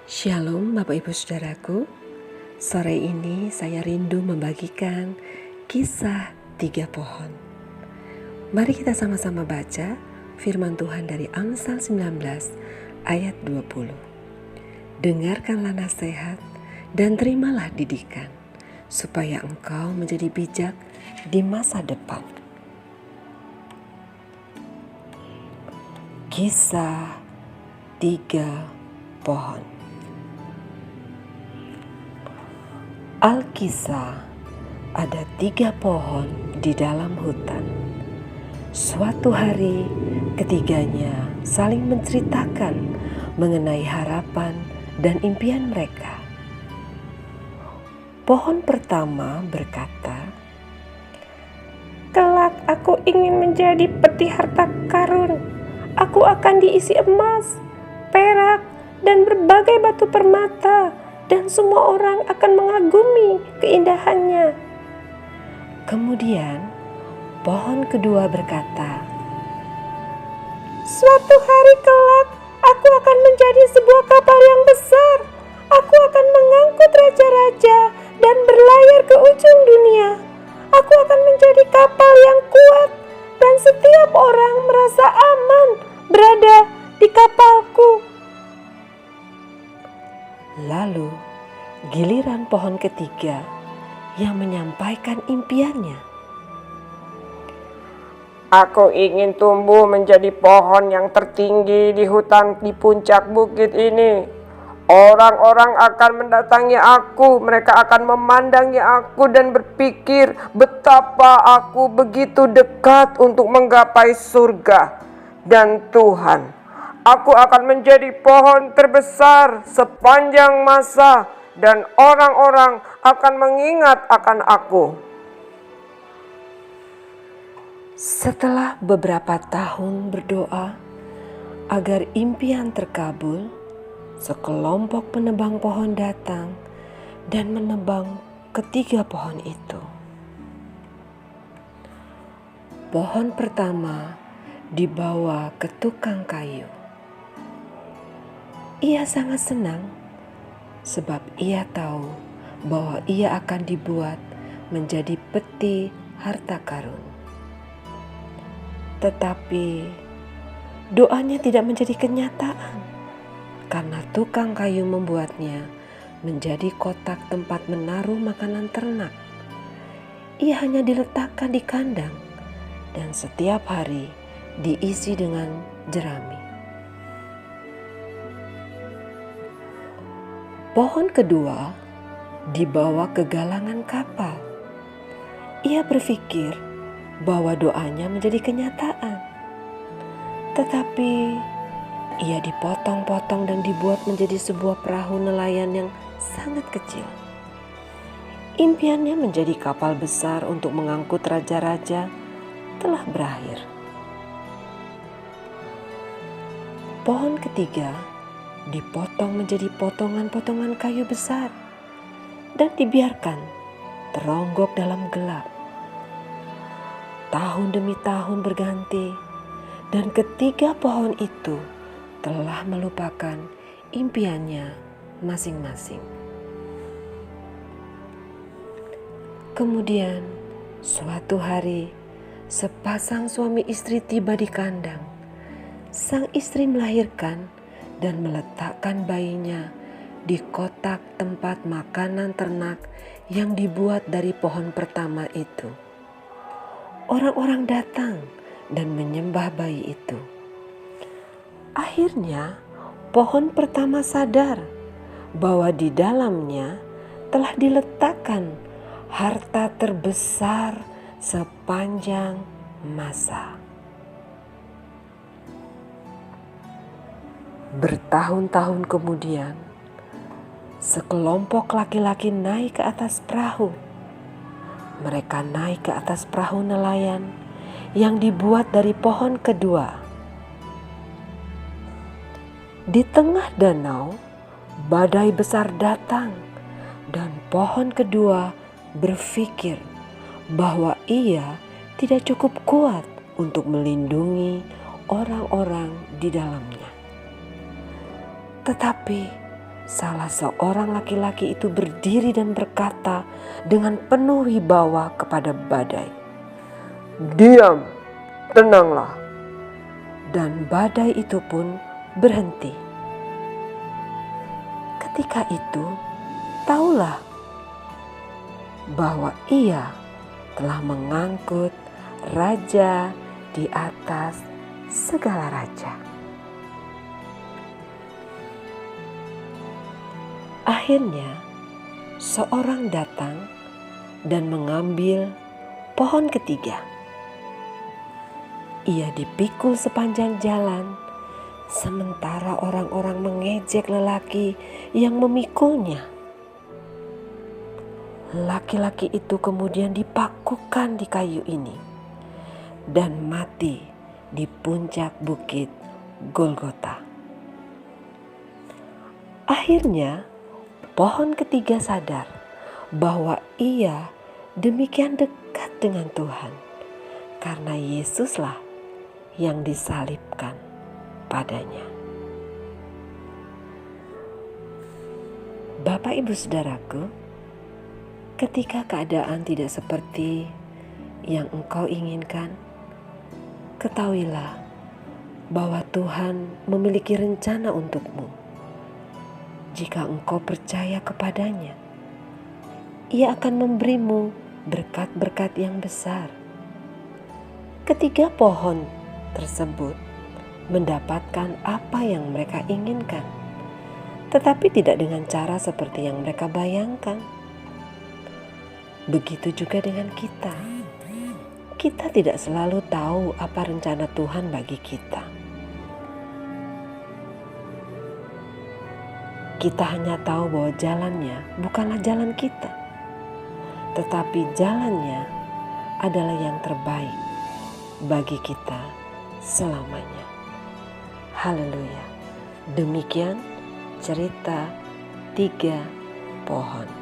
Shalom Bapak Ibu Saudaraku. Sore ini saya rindu membagikan kisah 3 pohon. Mari kita sama-sama baca firman Tuhan dari Amsal 19 ayat 20. Dengarkanlah nasihat dan terimalah didikan, supaya engkau menjadi bijak di masa depan. Kisah 3 pohon. Alkisah, ada 3 pohon di dalam hutan. Suatu hari ketiganya saling menceritakan mengenai harapan dan impian mereka. Pohon pertama berkata, "Kelak aku ingin menjadi peti harta karun. Aku akan diisi emas, perak, dan berbagai batu permata, dan semua orang akan mengagumi keindahannya." Kemudian pohon kedua berkata, "Suatu hari kelak aku akan menjadi sebuah kapal yang besar. Aku akan mengangkut raja-raja dan berlayar ke ujung dunia. Aku akan menjadi kapal yang kuat dan setiap orang merasa aman berada di kapalku." Lalu giliran pohon ketiga yang menyampaikan impiannya. Aku ingin tumbuh menjadi pohon yang tertinggi di hutan di puncak bukit ini. Orang-orang akan mendatangi aku, mereka akan memandangi aku dan berpikir betapa aku begitu dekat untuk menggapai surga dan Tuhan. Aku akan menjadi pohon terbesar sepanjang masa dan orang-orang akan mengingat akan aku. Setelah beberapa tahun berdoa agar impian terkabul, sekelompok penebang pohon datang dan menebang ketiga pohon itu. Pohon pertama dibawa ke tukang kayu. Ia sangat senang sebab ia tahu bahwa ia akan dibuat menjadi peti harta karun. Tetapi doanya tidak menjadi kenyataan karena tukang kayu membuatnya menjadi kotak tempat menaruh makanan ternak. Ia hanya diletakkan di kandang dan setiap hari diisi dengan jerami. Pohon kedua dibawa ke galangan kapal. Ia berpikir bahwa doanya menjadi kenyataan. Tetapi ia dipotong-potong dan dibuat menjadi sebuah perahu nelayan yang sangat kecil. Impiannya menjadi kapal besar untuk mengangkut raja-raja telah berakhir. Pohon ketiga dipotong menjadi potongan-potongan kayu besar dan dibiarkan teronggok dalam gelap. Tahun demi tahun berganti dan ketiga pohon itu telah melupakan impiannya masing-masing. Kemudian suatu hari sepasang suami istri tiba di kandang. Sang istri melahirkan dan meletakkan bayinya di kotak tempat makanan ternak yang dibuat dari pohon pertama itu. Orang-orang datang dan menyembah bayi itu. Akhirnya pohon pertama sadar bahwa di dalamnya telah diletakkan harta terbesar sepanjang masa. Bertahun-tahun kemudian, sekelompok laki-laki naik ke atas perahu. Mereka naik ke atas perahu nelayan yang dibuat dari pohon kedua. Di tengah danau, badai besar datang dan pohon kedua berpikir bahwa ia tidak cukup kuat untuk melindungi orang-orang di dalamnya. Tetapi salah seorang laki-laki itu berdiri dan berkata dengan penuh wibawa kepada badai, "Diam, tenanglah." Dan badai itu pun berhenti. Ketika itu, taulah bahwa ia telah mengangkut raja di atas segala raja. Akhirnya, seorang datang dan mengambil pohon ketiga. Ia dipikul sepanjang jalan, sementara orang-orang mengejek lelaki yang memikulnya. Laki-laki itu kemudian dipakukan di kayu ini dan mati di puncak bukit Golgota. Akhirnya, pohon ketiga sadar bahwa ia demikian dekat dengan Tuhan karena Yesuslah yang disalibkan padanya. Bapak Ibu Saudaraku, ketika keadaan tidak seperti yang engkau inginkan, ketahuilah bahwa Tuhan memiliki rencana untukmu. Jika engkau percaya kepadanya, Ia akan memberimu berkat-berkat yang besar. Ketiga pohon tersebut mendapatkan apa yang mereka inginkan, tetapi tidak dengan cara seperti yang mereka bayangkan. Begitu juga dengan kita. Kita tidak selalu tahu apa rencana Tuhan bagi kita. Kita hanya tahu bahwa jalannya bukanlah jalan kita, tetapi jalannya adalah yang terbaik bagi kita selamanya. Haleluya. Demikian cerita 3 pohon.